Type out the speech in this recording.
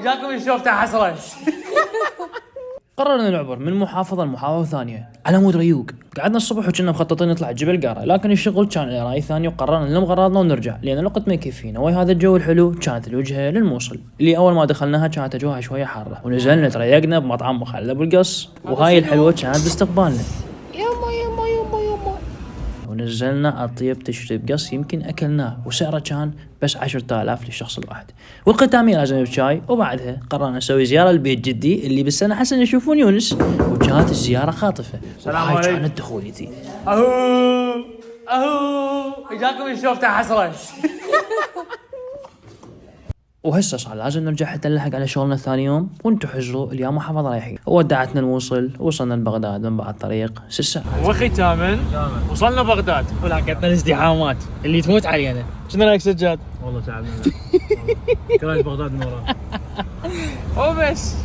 جاكم الشوفته حسرة. قررنا نعبر من محافظة لمحافظة ثانية على مود ريوق. قعدنا الصبح وكنا مخططين نطلع جبل قارة، لكن الشغل كان له رأي ثاني وقررنا نلم غراضنا ونرجع لأن الوقت ما يكفينا. وهذا الجو الحلو كانت الوجهة للموصل اللي أول ما دخلناها كانت أجواها شوية حارة، ونزلنا تريقنا بمطعم خالد أبو القص، وهاي الحلوة كانت باستقبالنا. ونزلنا أطيب تشرب قص يمكن أكلناه وسعره كان بس 10,000 للشخص الواحد. والختامية لازم بشاي. وبعدها قررنا نسوي زيارة لبيت جدي اللي بالسنة حسن يشوفون يونس، وكانت الزيارة خاطفة. وهاي كانت دخولتي. اهو جاكم الشوفته حسرة. وهسه صار لازم نرجع حتى نلحق على شغلنا ثاني يوم، وانتو حجروا اليوم محافظة رايحين. ودعتنا الموصل، وصلنا لبغداد من بعد طريق 6 ساعات. وختاما وصلنا بغداد ولاقيتنا الازدحامات اللي تموت علينا. شنو رايك سجاد؟ والله تعبنا. كراهية بغداد من وراه. وبس.